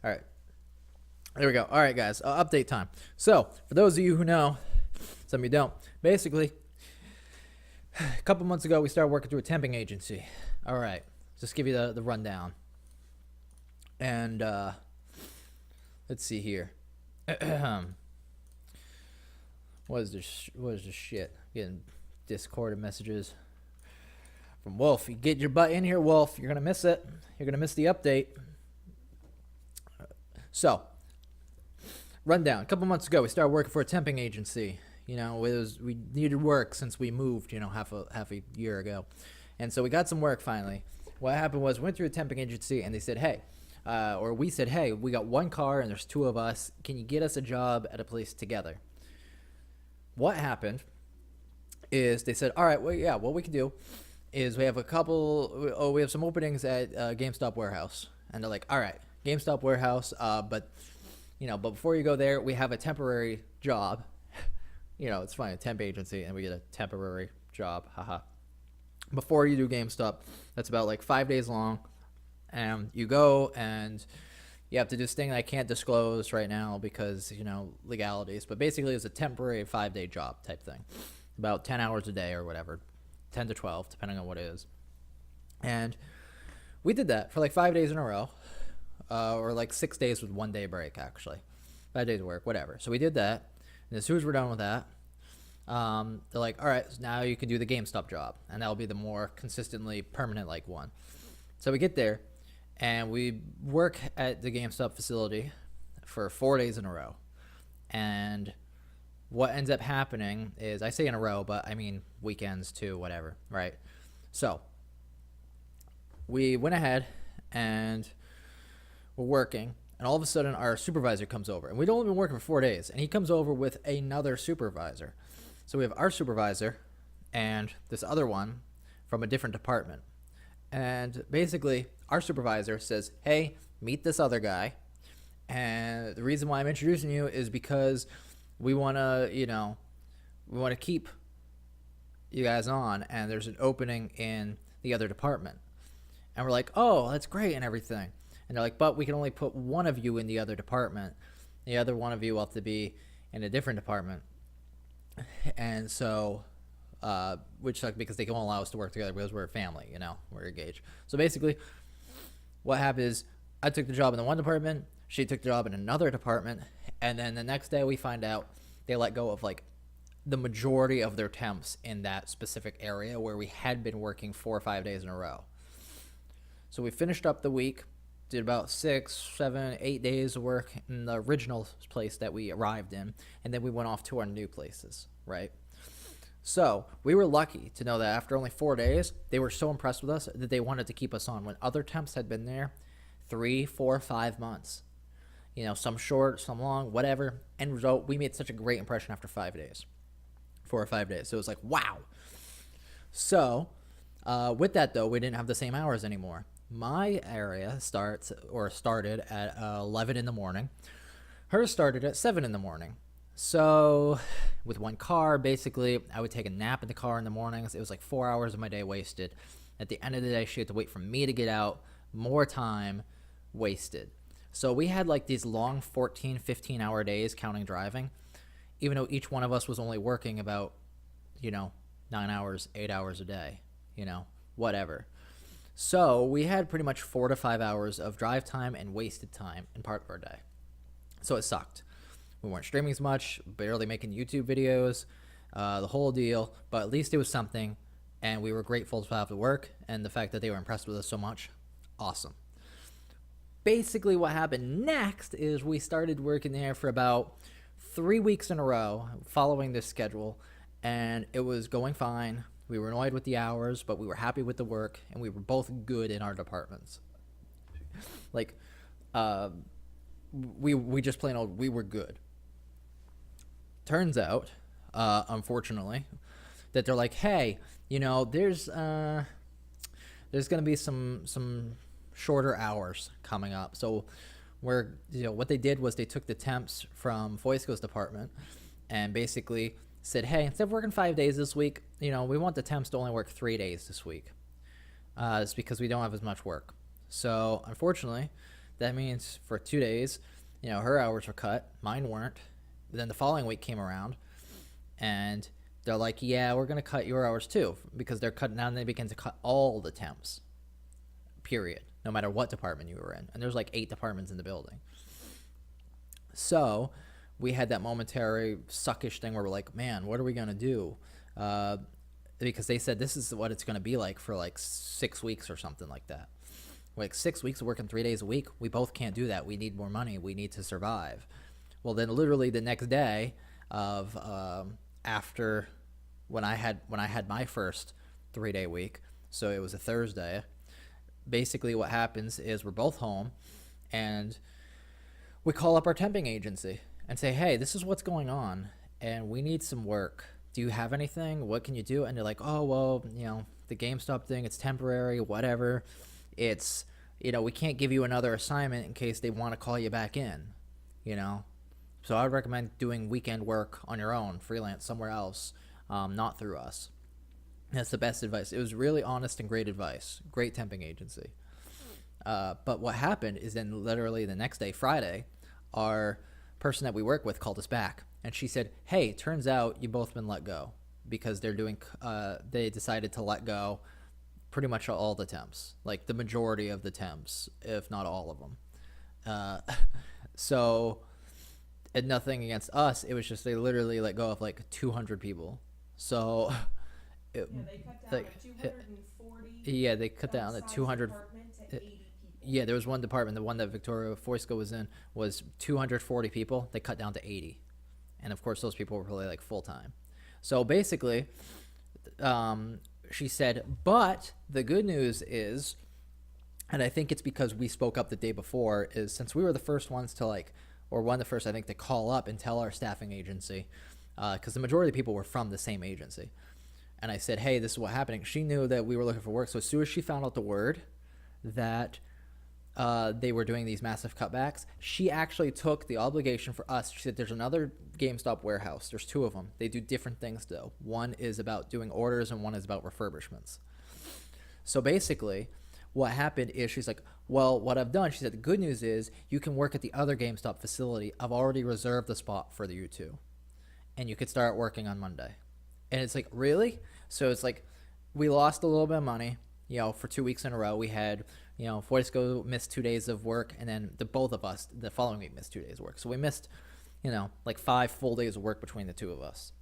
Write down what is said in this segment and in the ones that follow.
All right. There we go. All right, guys. Update time. So, for those of you who know, some of you don't, basically, a couple months ago, we started working through a temping agency. All right. Just give you the rundown. And let's see here. What is this? What is this shit? Getting Discord messages from Wolf. You get your butt in here, Wolf. You're gonna miss it. You're gonna miss the update. So, rundown. A couple months ago, we started working for a temping agency. You know, we needed work since we moved. You know, half a year ago, and so we got some work finally. What happened was we went through a temping agency, and they said, "Hey," or we said, "Hey, we got one car, and there's two of us. Can you get us a job at a place together?" What happened is they said, "All right, well, yeah, what we can do is we have we have some openings at GameStop warehouse," and they're like, "All right, GameStop warehouse, but." But before you go there, we have a temporary job. It's fine, a temp agency, and we get a temporary job. Haha. Before you do GameStop, that's about like 5 days long. And you go and you have to do this thing that I can't disclose right now because, legalities. But basically, it's a temporary 5-day job type thing. About 10 hours a day or whatever. 10 to 12, depending on what it is. And we did that for like 5 days in a row. Or like 6 days with 1 day break, actually. 5 days of work, whatever. So we did that. And as soon as we're done with that, they're like, all right, so now you can do the GameStop job. And that'll be the more consistently permanent like one. So we get there, and we work at the GameStop facility for 4 days in a row. And what ends up happening is, I say in a row, but I mean weekends too, whatever, right? So we went ahead and we're working, and all of a sudden our supervisor comes over, and we'd only been working for 4 days, and he comes over with another supervisor. So we have our supervisor and this other one from a different department. And basically our supervisor says, "Hey, meet this other guy. And the reason why I'm introducing you is because we want to keep you guys on, and there's an opening in the other department." And we're like, "Oh, that's great," and everything. And they're like, "But we can only put one of you in the other department. The other one of you will have to be in a different department." And so, which sucked because they won't allow us to work together because we're a family, we're engaged. So basically, what happened is I took the job in the one department, she took the job in another department, and then the next day we find out they let go of like the majority of their temps in that specific area where we had been working 4 or 5 days in a row. So we finished up the week. Did about 6, 7, 8 days of work in the original place that we arrived in, and then we went off to our new places, right? So we were lucky to know that after only 4 days, they were so impressed with us that they wanted to keep us on when other temps had been there 3, 4, 5 months. Some short, some long, whatever. End result, we made such a great impression after 5 days. 4 or 5 days. So it was like, wow. So with that, though, we didn't have the same hours anymore. My area started at 11 in the morning. Hers started at 7 in the morning. So with one car, basically, I would take a nap in the car in the mornings. It was like 4 hours of my day wasted. At the end of the day, she had to wait for me to get out. More time wasted. So we had like these long 14, 15-hour days counting driving, even though each one of us was only working about, 9 hours, 8 hours a day, whatever. So we had pretty much 4 to 5 hours of drive time and wasted time in part of our day. So it sucked. We weren't streaming as much, barely making YouTube videos, the whole deal. But at least it was something, and we were grateful to have the work and the fact that they were impressed with us so much. Awesome. Basically what happened next is we started working there for about 3 weeks in a row following this schedule, and it was going fine. We were annoyed with the hours, but we were happy with the work, and we were both good in our departments. Like, we just plain old, we were good. Turns out, unfortunately, that they're like, "Hey, there's gonna be some shorter hours coming up." So what they did was they took the temps from Foisco's department and basically said, "Hey, instead of working 5 days this week, we want the temps to only work 3 days this week. It's because we don't have as much work." So unfortunately, That means for 2 days, her hours were cut, mine weren't. Then the following week came around, and they're like, yeah, we're going to cut your hours too, because they're cutting down and they begin to cut all the temps, period, no matter what department you were in. And there's like 8 departments in the building. So we had that momentary suckish thing where we're like, man, what are we going to do? Because they said this is what it's going to be like for like 6 weeks or something like that. Like 6 weeks of working 3 days a week. We both can't do that. We need more money. We need to survive. Well, then literally the next day of after when I had my first 3-day week, so it was a Thursday. Basically, what happens is we're both home, and we call up our temping agency and say, hey, this is what's going on, and we need some work. Do you have anything? What can you do? And they're like, oh, well, the GameStop thing, it's temporary, whatever. It's, we can't give you another assignment in case they want to call you back in, So I would recommend doing weekend work on your own, freelance somewhere else, not through us. That's the best advice. It was really honest and great advice. Great temping agency. But what happened is then literally the next day, Friday, our person that we work with called us back. And she said, hey, turns out you've both been let go because they decided to let go pretty much all the temps, like the majority of the temps, if not all of them. So, and nothing against us. It was just they literally let go of like 200 people. So, they cut down to 240. Yeah, they cut down to 200. To 80 people. Yeah, there was one department, the one that Victoria Foisco was in, was 240 people. They cut down to 80. And of course, those people were probably like full time. So basically, she said, but the good news is, and I think it's because we spoke up the day before, is since we were the first ones to or one of the first, I think, to call up and tell our staffing agency, because the majority of the people were from the same agency. And I said, hey, this is what's happening. She knew that we were looking for work. So as soon as she found out the word that they were doing these massive cutbacks, she actually took the obligation for us. She said, there's another GameStop warehouse. There's 2 of them. They do different things, though. One is about doing orders and one is about refurbishments. So basically, what happened is she's like, well, what I've done, she said, the good news is you can work at the other GameStop facility. I've already reserved the spot for you two. And you could start working on Monday. And it's like, really? So it's like, we lost a little bit of money, for 2 weeks in a row. We had, Foisco missed 2 days of work, and then the both of us, the following week, missed 2 days of work. So we missed, like 5 full days of work between the 2 of us,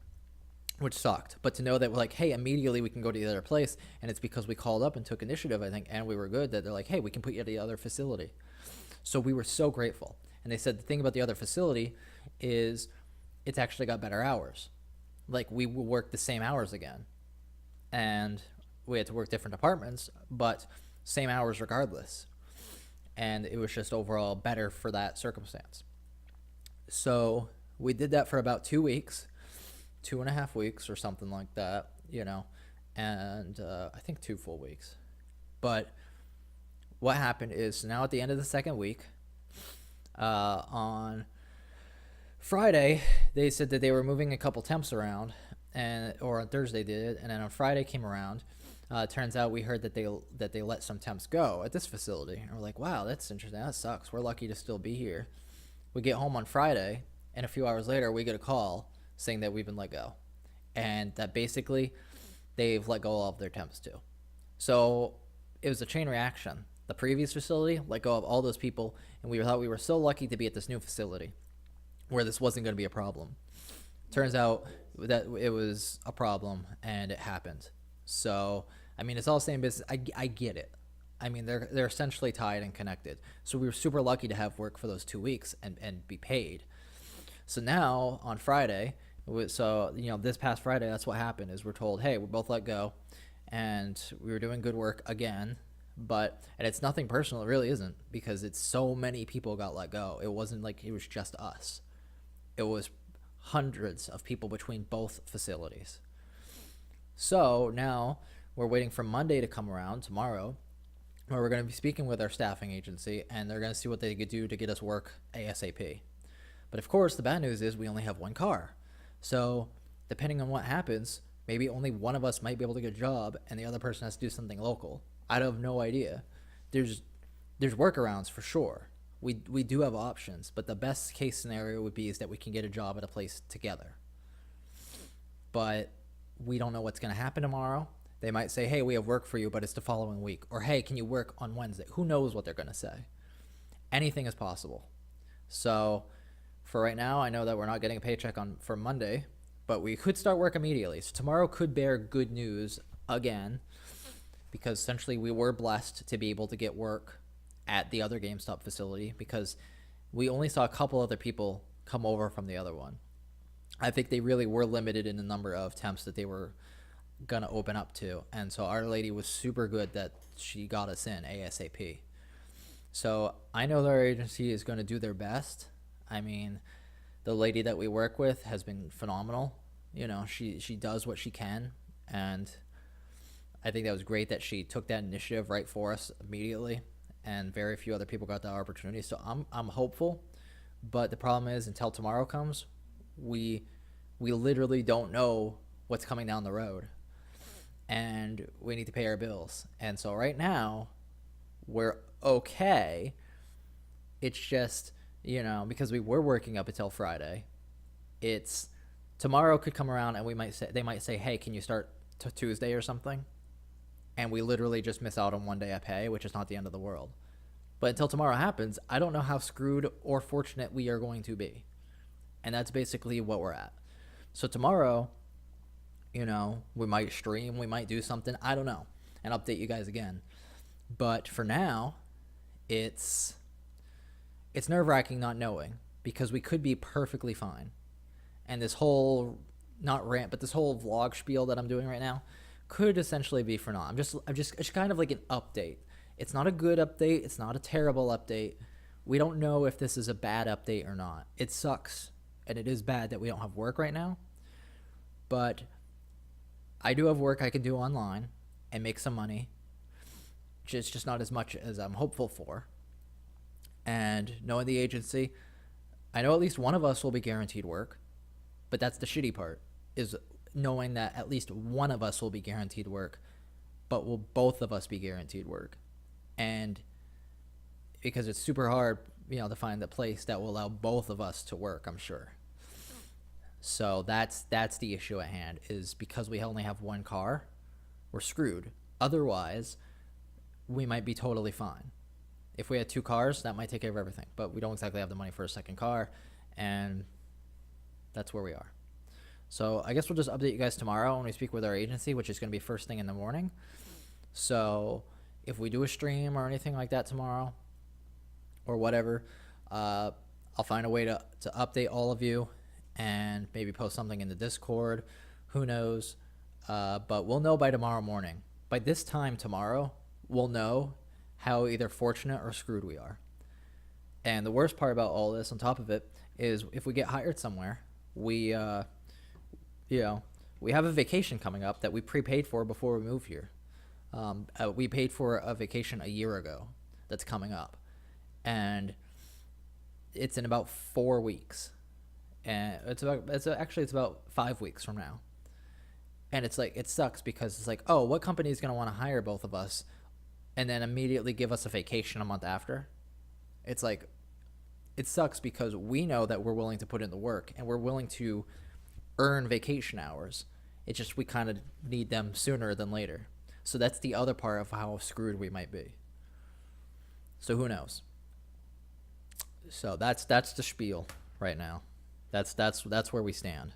which sucked. But to know that we're like, hey, immediately we can go to the other place, and it's because we called up and took initiative, I think, and we were good, that they're like, hey, we can put you at the other facility. So we were so grateful. And they said the thing about the other facility is it's actually got better hours. Like, we will work the same hours again. And we had to work different departments, but same hours regardless. And it was just overall better for that circumstance. So we did that for about 2 weeks, 2.5 weeks or something like that, and I think 2 full weeks. But what happened is now at the end of the second week, on Friday, they said that they were moving a couple temps around, or on Thursday they did, and then on Friday came around. Turns out we heard that they let some temps go at this facility, and we're like, wow, that's interesting. That sucks. We're lucky to still be here. We get home on Friday, and a few hours later, we get a call saying that we've been let go, and that basically they've let go of their temps too. So it was a chain reaction. The previous facility let go of all those people, and we thought we were so lucky to be at this new facility where this wasn't going to be a problem. Turns out that it was a problem, and it happened. So, I mean, it's all the same business. I get it. I mean, they're essentially tied and connected. So we were super lucky to have work for those 2 weeks and be paid. So now on Friday, this past Friday, that's what happened is we're told, hey, we're both let go, and we were doing good work again. And it's nothing personal. It really isn't, because it's so many people got let go. It wasn't like it was just us. It was hundreds of people between both facilities. So now we're waiting for Monday to come around, tomorrow, where we're going to be speaking with our staffing agency, and they're going to see what they could do to get us work ASAP. But of course, the bad news is we only have one car. So depending on what happens, maybe only one of us might be able to get a job, and the other person has to do something local. I have no idea. There's workarounds for sure, we do have options, but the best case scenario would be is that we can get a job at a place together. But we don't know what's going to happen tomorrow. They might say, hey, we have work for you, but it's the following week. Or, hey, can you work on Wednesday? Who knows what they're going to say? Anything is possible. So for right now, I know that we're not getting a paycheck for Monday, but we could start work immediately. So tomorrow could bear good news again, because essentially we were blessed to be able to get work at the other GameStop facility, because we only saw a couple other people come over from the other one. I think they really were limited in the number of temps that they were gonna open up to, and so Our Lady was super good that she got us in ASAP. So I know that our agency is going to do their best. I mean, the lady that we work with has been phenomenal. You know, she does what she can, and I think that was great that she took that initiative right for us immediately, and very few other people got that opportunity. So I'm hopeful, but the problem is until tomorrow comes, we literally don't know what's coming down the road, and we need to pay our bills. And so right now we're okay. It's just, you know, because we were working up until Friday, it's tomorrow could come around and they might say, hey, can you start Tuesday or something? And we literally just miss out on one day of pay, which is not the end of the world. But until tomorrow happens, I don't know how screwed or fortunate we are going to be. And that's basically what we're at. So tomorrow, you know, we might stream, we might do something, I don't know, and update you guys again. But for now, it's nerve-wracking not knowing, because we could be perfectly fine. And this whole, not rant, but this whole vlog spiel that I'm doing right now could essentially be for naught. It's kind of like an update. It's not a good update. It's not a terrible update. We don't know if this is a bad update or not. It sucks, and it is bad that we don't have work right now. But I do have work I can do online and make some money. It's just not as much as I'm hopeful for. And knowing the agency, I know at least one of us will be guaranteed work. But that's the shitty part, is knowing that at least one of us will be guaranteed work, but will both of us be guaranteed work? And because it's super hard, you know, to find the place that will allow both of us to work, I'm sure. So that's the issue at hand, is because we only have one car, we're screwed. Otherwise, we might be totally fine. If we had two cars, that might take care of everything, but we don't exactly have the money for a second car, and that's where we are. So I guess we'll just update you guys tomorrow when we speak with our agency, which is going to be first thing in the morning. So if we do a stream or anything like that tomorrow or whatever, I'll find a way to update all of you and maybe post something in the Discord. Who knows? But we'll know by tomorrow morning. By this time tomorrow, we'll know how either fortunate or screwed we are. And the worst part about all this, on top of it, is if we get hired somewhere, we have a vacation coming up that we prepaid for before we move here. We paid for a vacation a year ago that's coming up, and it's in about 4 weeks, and it's about 5 weeks from now. And it's like, it sucks because it's like, oh, what company is going to want to hire both of us and then immediately give us a vacation a month after? It's like, it sucks because we know that we're willing to put in the work and we're willing to earn vacation hours. It's just we kind of need them sooner than later. So that's the other part of how screwed we might be. So who knows? So that's the spiel right now. That's where we stand.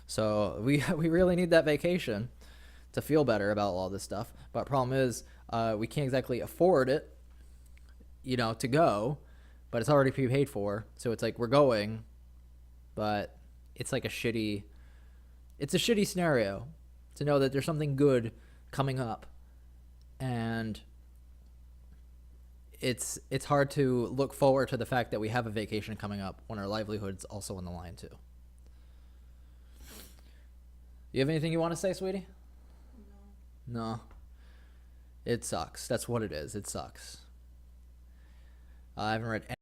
So we really need that vacation to feel better about all this stuff. But problem is, we can't exactly afford it, to go. But it's already prepaid for, so it's like we're going, but it's like it's a shitty scenario to know that there's something good coming up, and it's hard to look forward to the fact that we have a vacation coming up when our livelihood's also on the line too. You have anything you want to say, sweetie? No. It sucks. That's what it is. It sucks. I haven't read